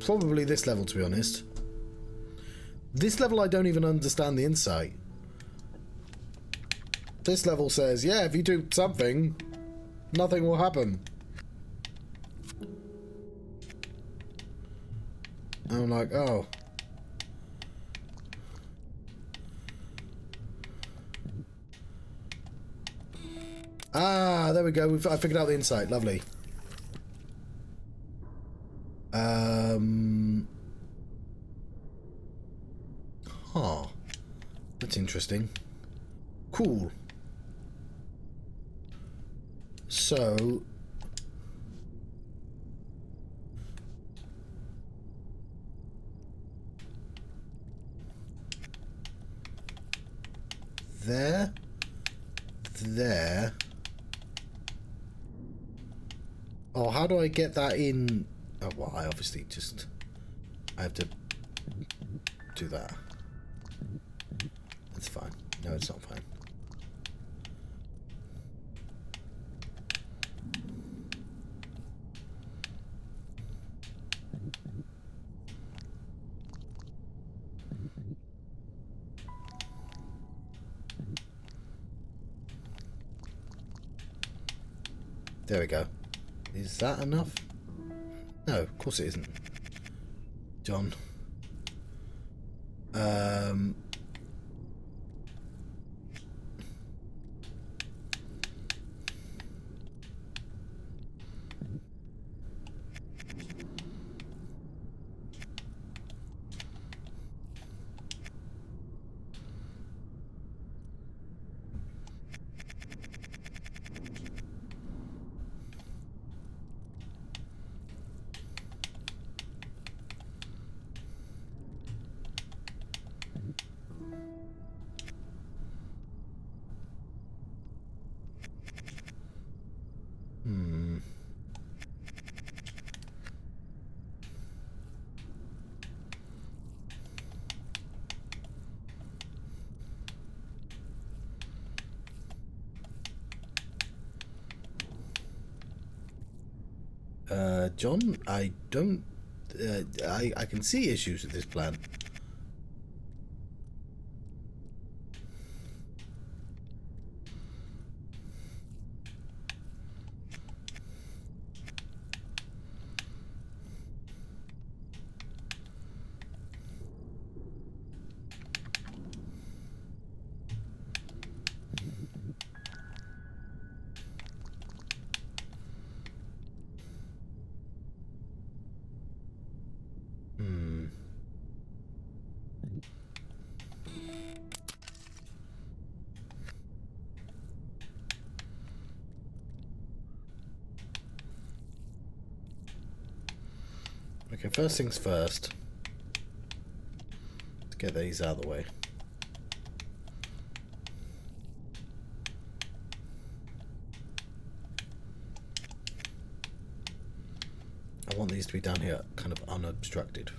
Probably this level, to be honest. This level, I don't even understand the insight. This level says, yeah, if you do something, nothing will happen. And I'm like, oh. Ah, there we go. I figured out the insight. Lovely. Huh. That's interesting. Cool. So... There. There. Oh, how do I get that in? Oh, well, I obviously just... I have to do that. That's fine. No, it's not fine. There we go. Is that enough? No, of course it isn't. John. John, I don't... I can see issues with this plan. Okay, first things first. Let's get these out of the way. I want these to be down here, kind of unobstructed.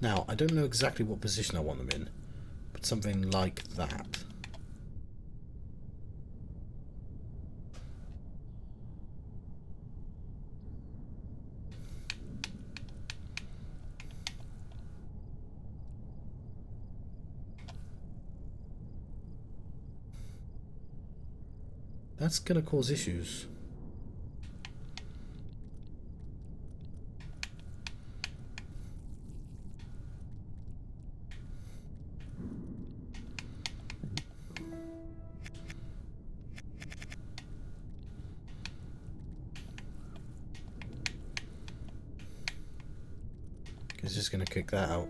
Now, I don't know exactly what position I want them in, but something like that. That's going to cause issues. It's just going to kick that out.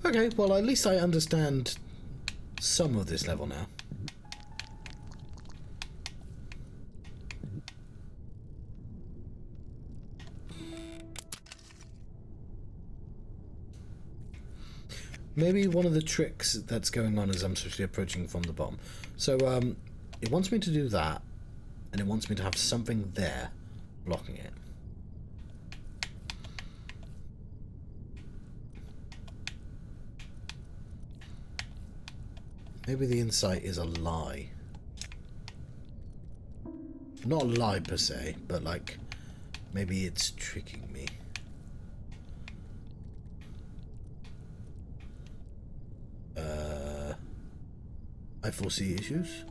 Okay, well, at least I understand some of this level now. Maybe one of the tricks that's going on is I'm supposed approaching from the bottom. So, it wants me to do that, and it wants me to have something there blocking it. Maybe the insight is a lie. Not a lie per se, but like, maybe it's tricking me. I foresee issues.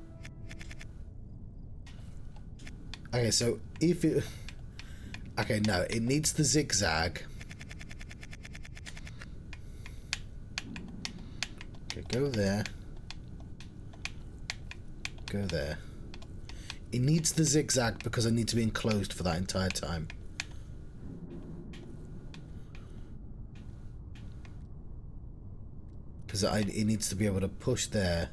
Okay, so if it... Okay, no, it needs the zigzag. Okay, go there. Go there. It needs the zigzag because I need to be enclosed for that entire time. Because it needs to be able to push there.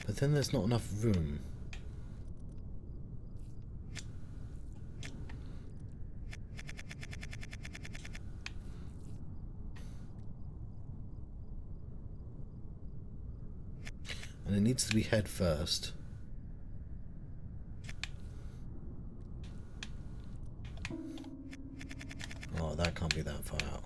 But then there's not enough room. And it needs to be head first. Oh, that can't be that far out.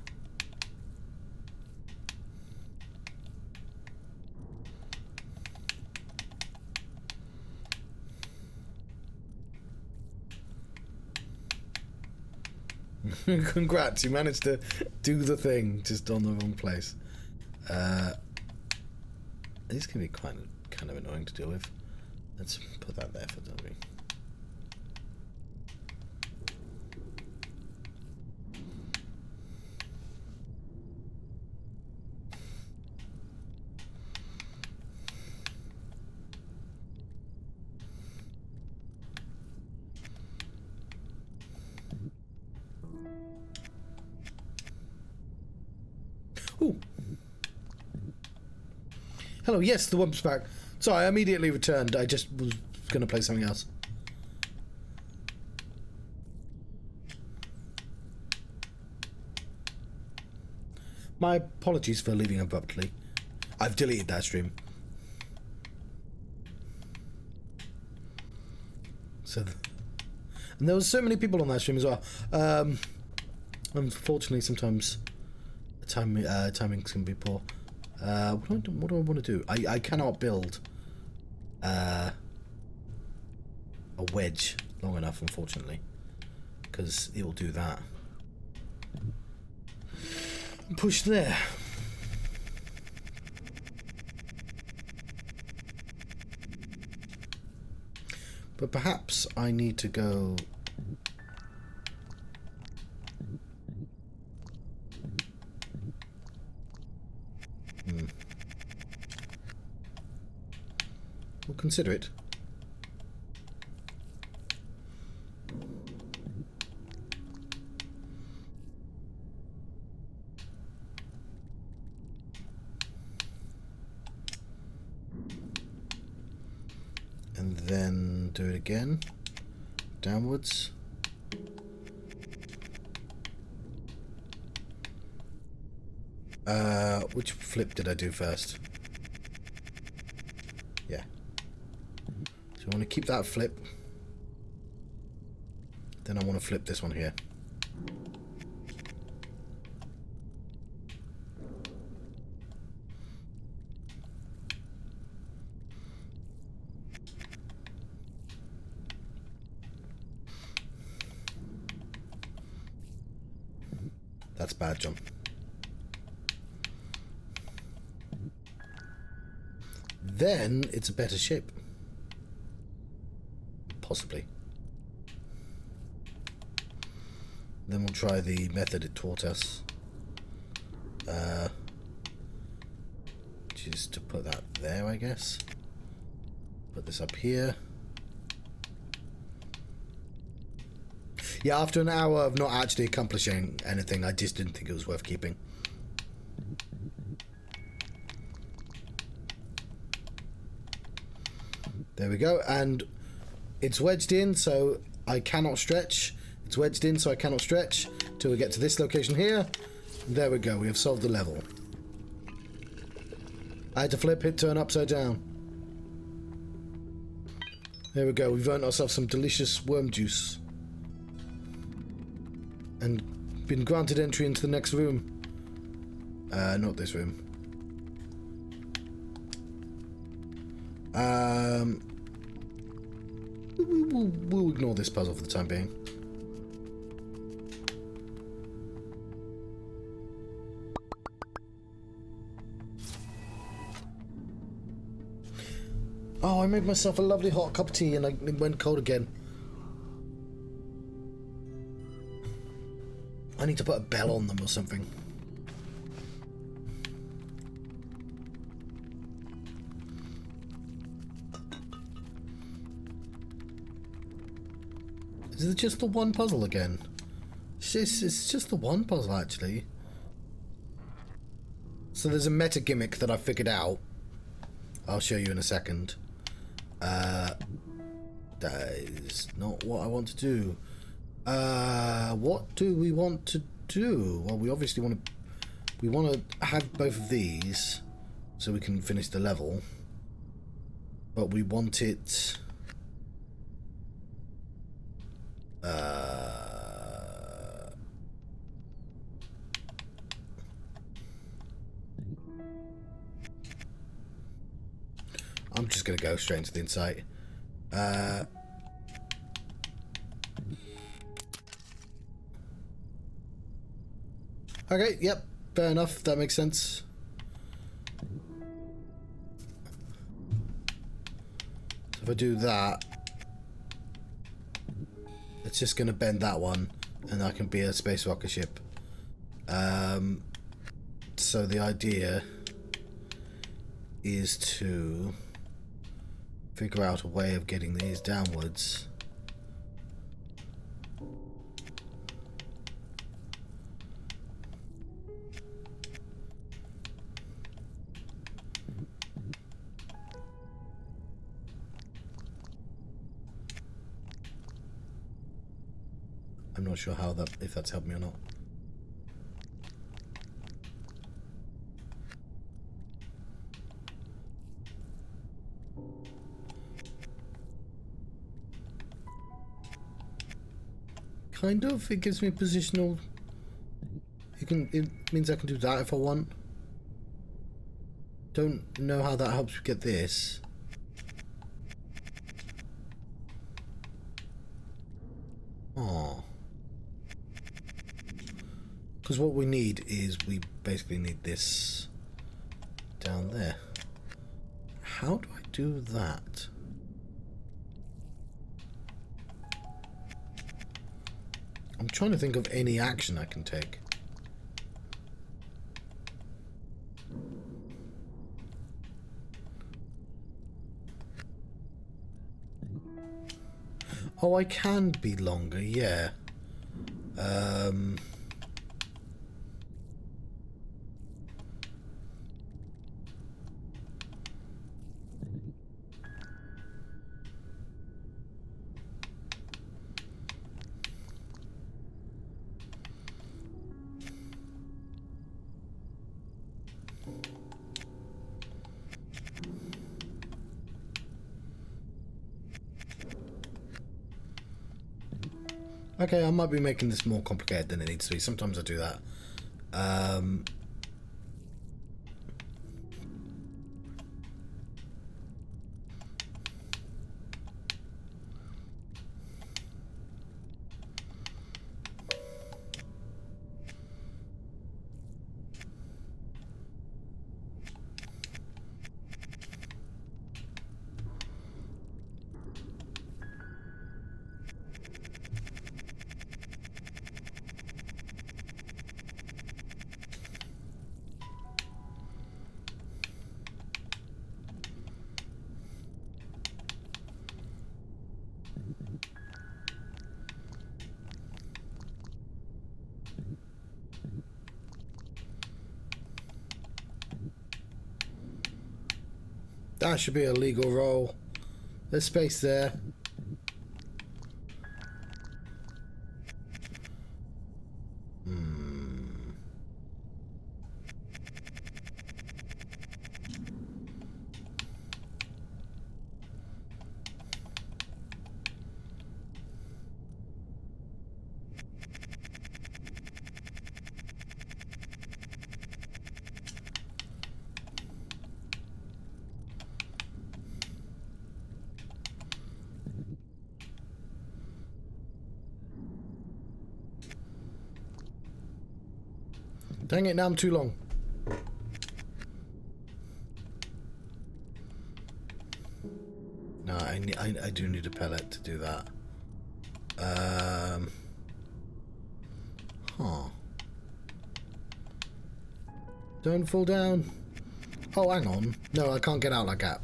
Congrats, you managed to do the thing just on the wrong place. These can be kind of annoying to deal with. Let's put that there for Dummy. Ooh. Hello, yes, the Wump's back. Sorry, I immediately returned. I just was going to play something else. My apologies for leaving abruptly. I've deleted that stream. So, and there was so many people on that stream as well. Unfortunately, sometimes timings can be poor. What do I want to do? I cannot build a wedge long enough, unfortunately, because it will do that. Push there. But perhaps I need to go... We'll consider it. And then do it again. Downwards. Which flip did I do first? Yeah. So I want to keep that flip. Then I want to flip this one here. That's bad, John. Then it's a better ship. Possibly. Then we'll try the method it taught us. Which is to put that there, I guess. Put this up here. Yeah, after an hour of not actually accomplishing anything, I just didn't think it was worth keeping. There we go, and it's wedged in, so I cannot stretch. It's wedged in, so I cannot stretch till we get to this location here. There we go, we have solved the level. I had to flip it, turn upside down. There we go, we've earned ourselves some delicious worm juice. And been granted entry into the next room. Not this room. We'll ignore this puzzle for the time being. Oh, I made myself a lovely hot cup of tea and it went cold again. I need to put a bell on them or something. Is it just the one puzzle again? It's just the one puzzle, actually. So there's a meta gimmick that I figured out. I'll show you in a second. That is not what I want to do. What do we want to do? Well, we obviously want to have both of these so we can finish the level. But we want it I'm just going to go straight into the insight. Okay, yep, fair enough, that makes sense. So if I do that, it's just going to bend that one, and I can be a space rocket ship. So the idea is to figure out a way of getting these downwards. I'm not sure how that, if that's helped me or not. Kind of. It gives me positional. It means I can do that if I want. Don't know how that helps me get this. Oh. Because what we need is we basically need this down there. How do I do that? I'm trying to think of any action I can take. Oh, I can be longer, yeah. Okay, I might be making this more complicated than it needs to be. Sometimes I do that. That should be a legal roll. There's space there. Dang it, now I'm too long. No, I do need a pellet to do that. Huh. Don't fall down. Oh, hang on. No, I can't get out like that.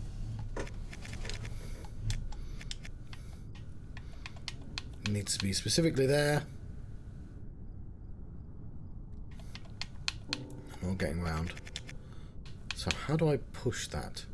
It needs to be specifically there. I'm not getting round. So how do I push that?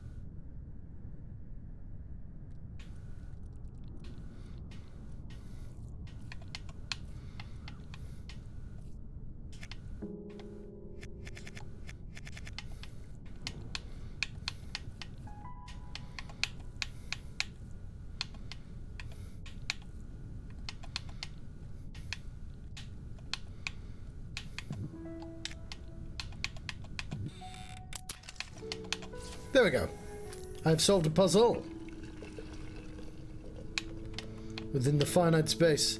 There we go. I've solved a puzzle within the finite space.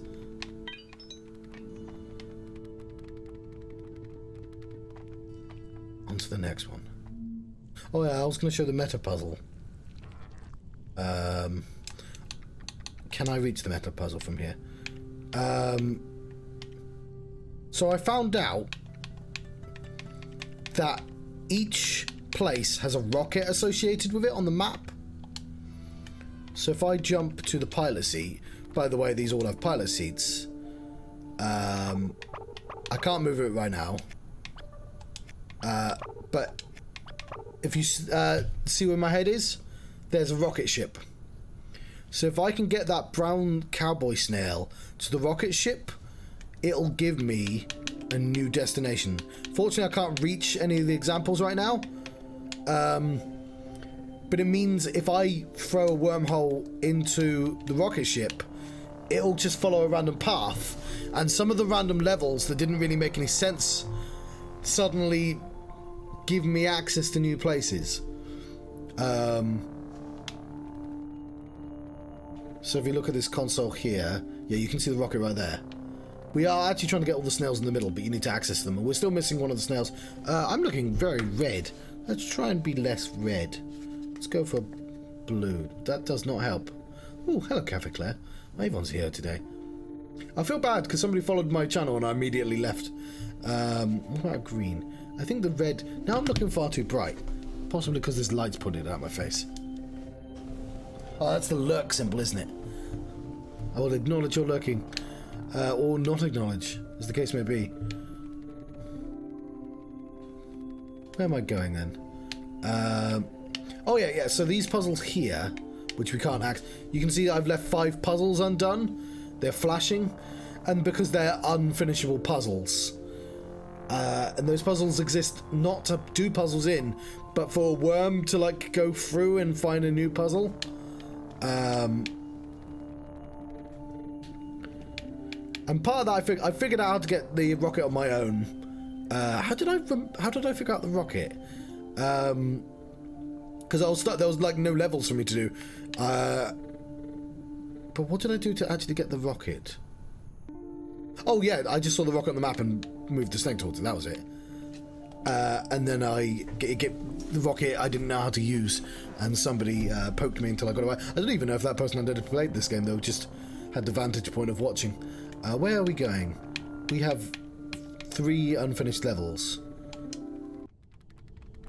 On to the next one. Oh yeah, I was going to show the meta puzzle. Can I reach the meta puzzle from here? So I found out that each place has a rocket associated with it on the map. So if I jump to the pilot seat, by the way, these all have pilot seats. I can't move it right now. But if you see where my head is, there's a rocket ship. So if I can get that brown cowboy snail to the rocket ship, it'll give me a new destination. Fortunately, I can't reach any of the examples right now. But it means if I throw a wormhole into the rocket ship, it'll just follow a random path. And some of the random levels that didn't really make any sense suddenly give me access to new places. So if you look at this console here, yeah, you can see the rocket right there. We are actually trying to get all the snails in the middle, but you need to access them. And we're still missing one of the snails. I'm looking very red. Let's try and be less red. Let's go for blue. That does not help. Oh, hello, Cafe Claire. Avon's here today. I feel bad because somebody followed my channel and I immediately left. What about green? I think the red... Now I'm looking far too bright. Possibly because this light's putting it out my face. Oh, that's the lurk symbol, isn't it? I will acknowledge your lurking. Or not acknowledge, as the case may be. Where am I going then? Oh yeah, so these puzzles here, which we can't act. You can see I've left 5 puzzles undone. They're flashing, and because they're unfinishable puzzles. And those puzzles exist not to do puzzles in, but for a worm to like go through and find a new puzzle. And part of that, I figured out how to get the rocket on my own. How did I figure out the rocket? Because I was stuck. There was like no levels for me to do. But what did I do to actually get the rocket? Oh yeah, I just saw the rocket on the map and moved the snake towards it. That was it. And then I get the rocket I didn't know how to use, and somebody poked me until I got away. I don't even know if that person had played this game though. Just had the vantage point of watching. Where are we going? We have 3 unfinished levels.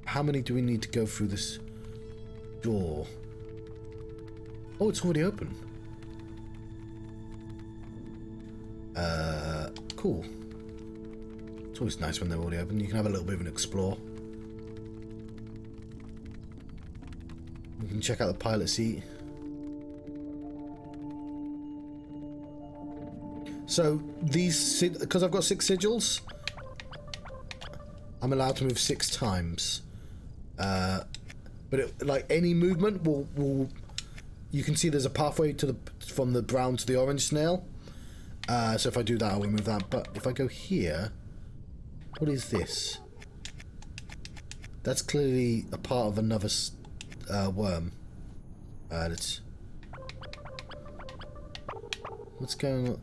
How many do we need to go through this door? Oh, it's already open. Cool. It's always nice when they're already open. You can have a little bit of an explore. You can check out the pilot seat. So these, because I've got 6 sigils, I'm allowed to move 6 times. But like any movement will you can see there's a pathway to from the brown to the orange snail. So if I do that, I will move that. But if I go here, what is this? That's clearly a part of another worm. What's going on?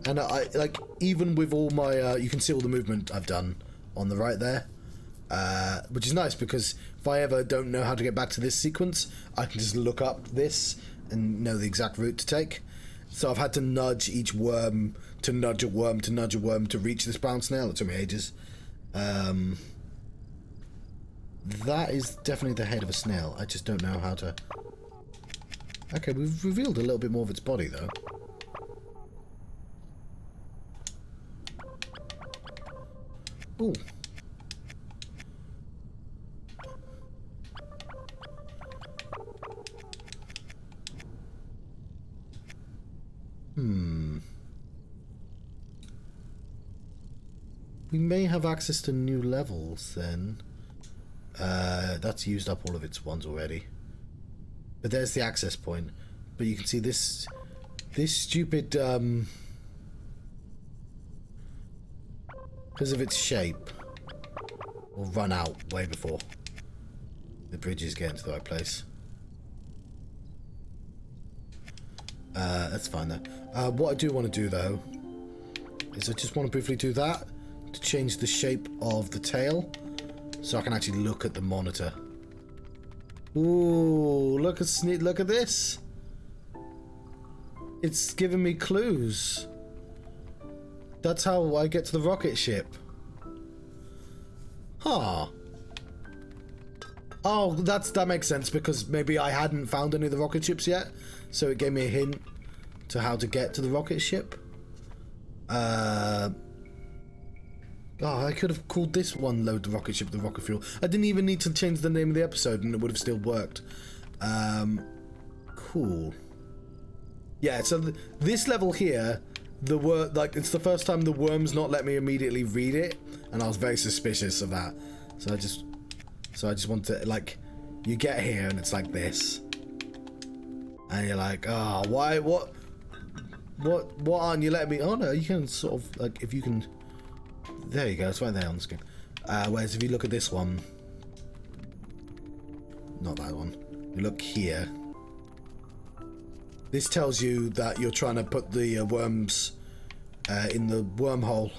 And I like, even with all my you can see all the movement I've done on the right there, which is nice because if I ever don't know how to get back to this sequence, I can just look up this and know the exact route to take. So I've had to nudge each worm to nudge a worm to nudge a worm to reach this brown snail. It took me ages. That is definitely the head of a snail. I just don't know how to... Okay, we've revealed a little bit more of its body, though. Ooh. We may have access to new levels then. That's used up all of its ones already. But there's the access point. But you can see this stupid because of its shape will run out way before the bridges get into the right place. That's fine though. What I do want to do though is I just want to briefly do that to change the shape of the tail so I can actually look at the monitor. Ooh, look at this. It's giving me clues. That's how I get to the rocket ship. Huh. Oh, that makes sense because maybe I hadn't found any of the rocket ships yet, so it gave me a hint to how to get to the rocket ship. Oh, I could have called this one Load the Rocket Ship with the Rocket Fuel. I didn't even need to change the name of the episode and it would have still worked. Cool. Yeah, so this level here, it's the first time the worm's not let me immediately read it, and I was very suspicious of that. So I just want to, like, you get here and it's like this. And you're like, oh, why, what aren't you letting me? Oh no, you can sort of, like, if you can... There you go, it's right there on the screen. Whereas if you look at this one, not that one, you look here, this tells you that you're trying to put the worms in the wormhole,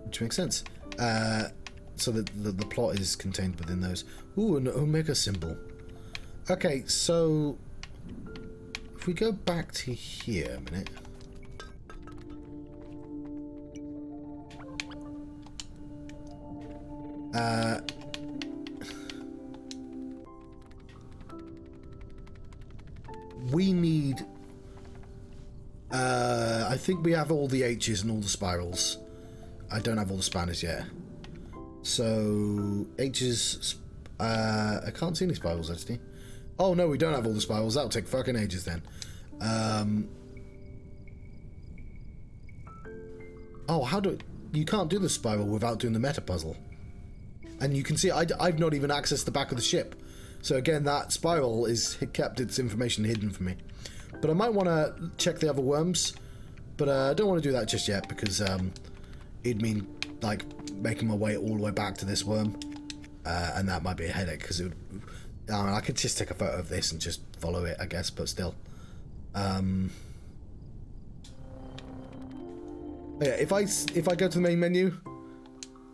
which makes sense. So that the plot is contained within those. Ooh, an omega symbol. Okay, so if we go back to here a minute. We need... I think we have all the H's and all the spirals. I don't have all the spanners yet. So, H's... I can't see any spirals, actually. Oh, no, we don't have all the spirals. That'll take fucking ages, then. Oh, how do... You can't do the spiral without doing the meta puzzle. And you can see I've not even accessed the back of the ship. So again, that spiral is kept its information hidden from me. But I might want to check the other worms. But I don't want to do that just yet because it'd mean like making my way all the way back to this worm. And that might be a headache because it would... I could just take a photo of this and just follow it, I guess, but still. Yeah, if I go to the main menu,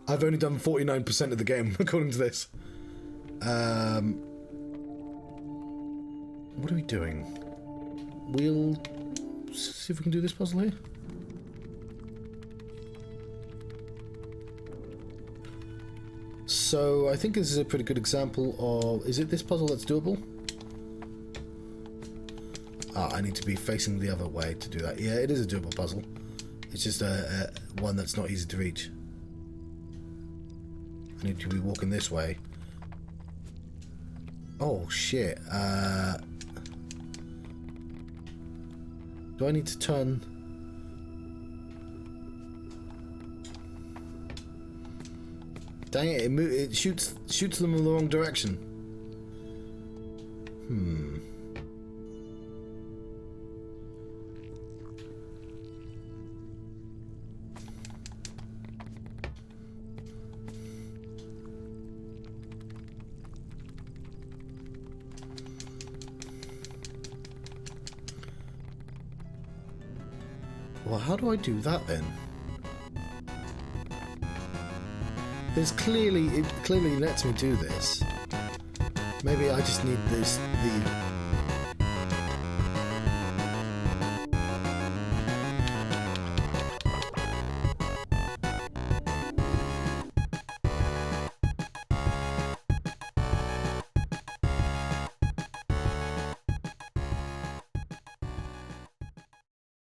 I've only done 49% of the game according to this. What are we doing? We'll see if we can do this puzzle here. So I think this is a pretty good example of... Is it this puzzle that's doable? Ah, I need to be facing the other way to do that. Yeah, it is a doable puzzle. It's just one that's not easy to reach. I need to be walking this way. Oh shit. Do I need to turn? Dang it! It shoots them in the wrong direction. Well, how do I do that then? It clearly lets me do this. Maybe I just need the